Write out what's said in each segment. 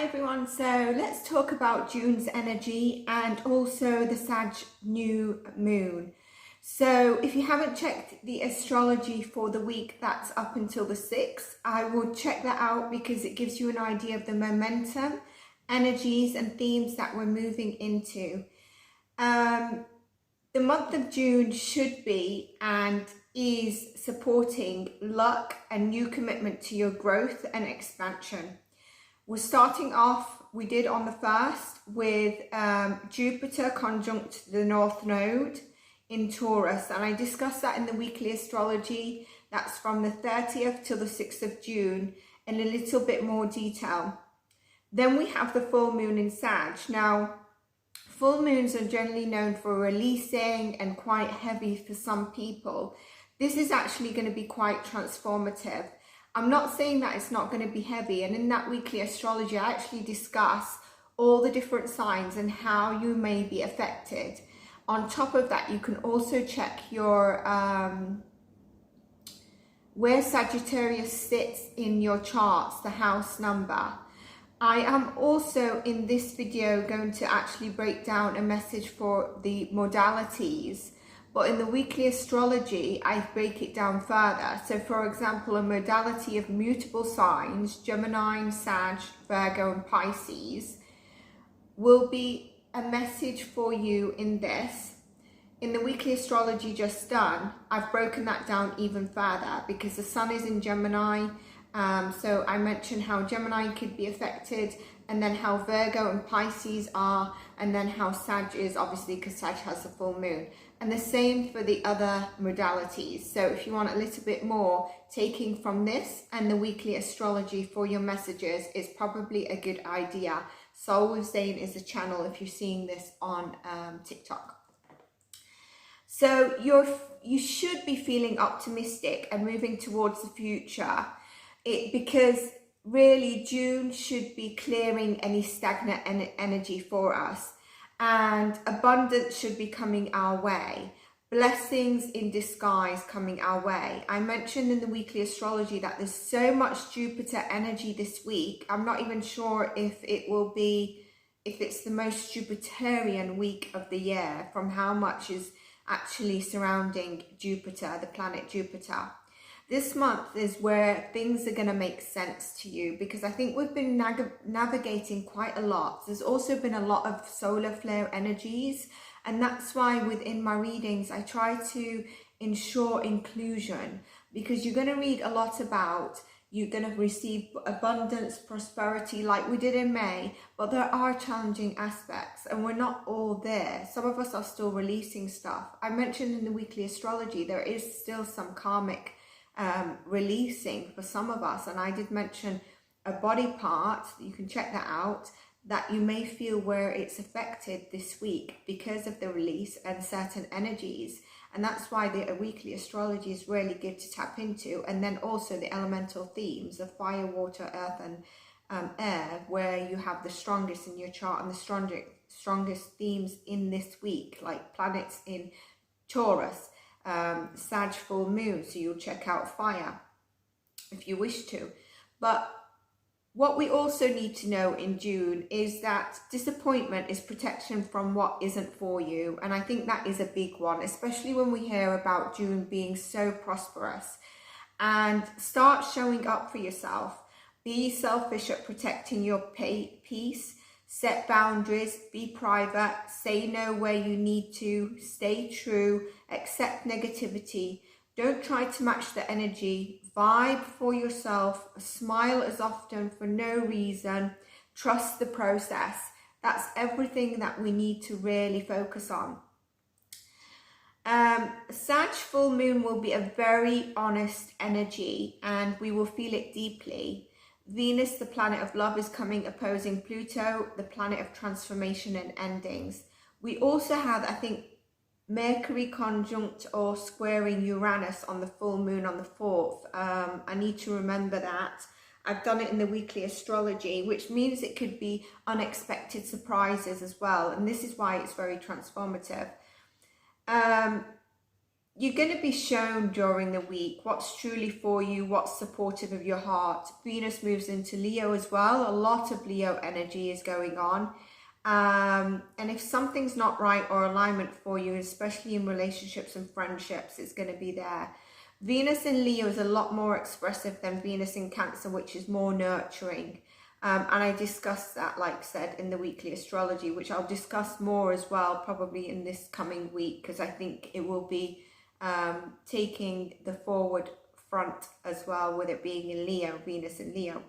everyone, so let's talk about June's energy and also the Sag new moon. So if you haven't checked the astrology for the week that's up until the 6th, I will check that out because it gives you an idea of the momentum, energies and themes that we're moving into. The month of June should be and is supporting luck and new commitment to your growth and expansion. We're starting off, we did on the 1st with Jupiter conjunct the North Node in Taurus, and I discussed that in the weekly astrology. That's from the 30th till the 6th of June in a little bit more detail. Then we have the full moon in Sag. Now, full moons are generally known for releasing and quite heavy for some people. This is actually going to be quite transformative. I'm not saying that it's not going to be heavy, and in that weekly astrology I actually discuss all the different signs and how you may be affected. On top of that, you can also check your where Sagittarius sits in your charts, the house number. I am also in this video going to actually break down a message for the modalities. But in the weekly astrology, I break it down further. So for example, a modality of mutable signs, Gemini, Sag, Virgo and Pisces, will be a message for you in this. In the weekly astrology just done, I've broken that down even further because the sun is in Gemini. So I mentioned how Gemini could be affected, and then how Virgo and Pisces are, and then how Sag is, obviously because Sag has a full moon. And the same for the other modalities. So if you want a little bit more taking from this and the weekly astrology for your messages, is probably a good idea. Soul with Zain is the channel if you're seeing this on TikTok. So you should be feeling optimistic and moving towards the future. Because really June should be clearing any stagnant energy for us, and abundance should be coming our way. Blessings in disguise coming our way. I mentioned in the weekly astrology that there's so much Jupiter energy this week. I'm not even sure if it's the most Jupiterian week of the year from how much is actually surrounding Jupiter, the planet Jupiter. This month is where things are going to make sense to you, because I think we've been navigating quite a lot. There's also been a lot of solar flare energies, and that's why within my readings I try to ensure inclusion, because you're going to read a lot about, you're going to receive abundance, prosperity like we did in May, but there are challenging aspects and we're not all there. Some of us are still releasing stuff. I mentioned in the weekly astrology there is still some karmic releasing for some of us, and I did mention a body part, you can check that out, that you may feel where it's affected this week because of the release and certain energies. And that's why the weekly astrology is really good to tap into. And then also the elemental themes of fire, water, earth and air, where you have the strongest in your chart and the strongest themes in this week, like planets in Taurus, Sag full moon, so you'll check out fire if you wish to. But what we also need to know in June is that disappointment is protection from what isn't for you, and I think that is a big one, especially when we hear about June being so prosperous. And start showing up for yourself. Be selfish at protecting your peace. Set boundaries, be private, say no where you need to, stay true, accept negativity. Don't try to match the energy, vibe for yourself, smile as often for no reason, trust the process. That's everything that we need to really focus on. Sag full moon will be a very honest energy and we will feel it deeply. Venus, the planet of love, is coming opposing Pluto, the planet of transformation and endings. We also have, I think, Mercury conjunct or squaring Uranus on the full moon on the 4th. I need to remember that. I've done it in the weekly astrology, which means it could be unexpected surprises as well. And this is why it's very transformative. you're going to be shown during the week what's truly for you, what's supportive of your heart. Venus moves into Leo as well. A lot of Leo energy is going on. And if something's not right or alignment for you, especially in relationships and friendships, it's going to be there. Venus in Leo is a lot more expressive than Venus in Cancer, which is more nurturing. And I discussed that, like I said, in the weekly astrology, which I'll discuss more as well, probably in this coming week, because I think it will be taking the forward front as well, with it being in Leo, Venus in Leo.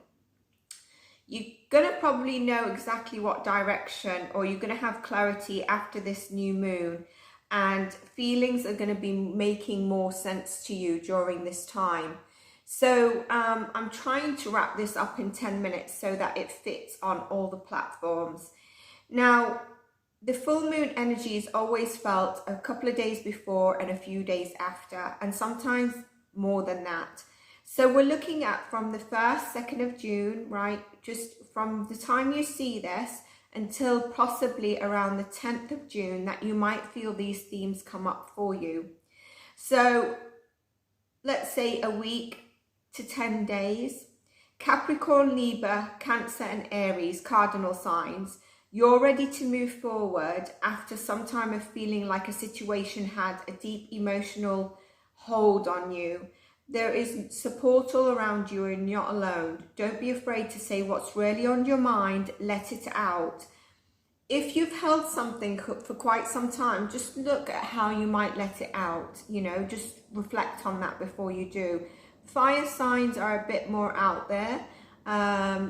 You're going to probably know exactly what direction, or you're going to have clarity after this new moon, and feelings are going to be making more sense to you during this time. So I'm trying to wrap this up in 10 minutes so that it fits on all the platforms. Now, the full moon energy is always felt a couple of days before and a few days after, and sometimes more than that. So we're looking at from the 1st, 2nd of June, right? Just from the time you see this until possibly around the 10th of June, that you might feel these themes come up for you. So let's say a week to 10 days. Capricorn, Libra, Cancer and Aries, cardinal signs. You're ready to move forward after some time of feeling like a situation had a deep emotional hold on you. There is support all around you and you're not alone. Don't be afraid to say what's really on your mind. Let it out. If you've held something for quite some time, just look at how you might let it out. You know, just reflect on that before you do. Fire signs are a bit more out there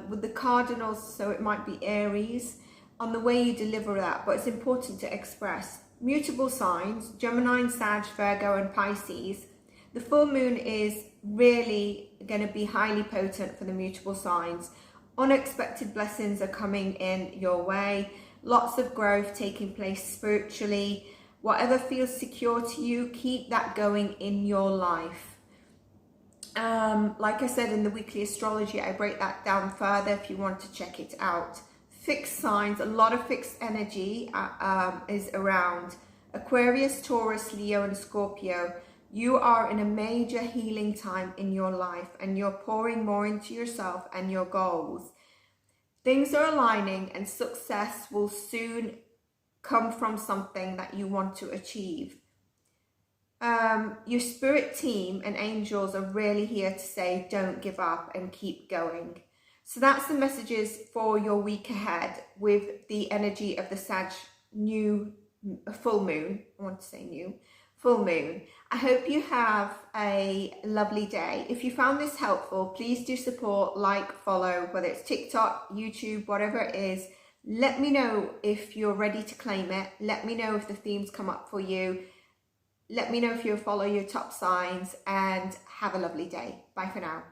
with the cardinals, so it might be Aries, on the way you deliver that, but it's important to express. Mutable signs, Gemini and Sag, Virgo and Pisces. The full moon is really going to be highly potent for the mutable signs. Unexpected blessings are coming in your way. Lots of growth taking place spiritually. Whatever feels secure to you, keep that going in your life. Like I said in the weekly astrology, I break that down further if you want to check it out. Fixed signs, a lot of fixed energy is around. Aquarius, Taurus, Leo and Scorpio. You are in a major healing time in your life, and you're pouring more into yourself and your goals. Things are aligning and success will soon come from something that you want to achieve. Your spirit team and angels are really here to say don't give up and keep going. So that's the messages for your week ahead with the energy of the Sag new full moon. I want to say new full moon. I hope you have a lovely day. If you found this helpful, please do support, like, follow, whether it's TikTok, YouTube, whatever it is. Let me know if you're ready to claim it. Let me know if the themes come up for you. Let me know if you follow your top signs, and have a lovely day. Bye for now.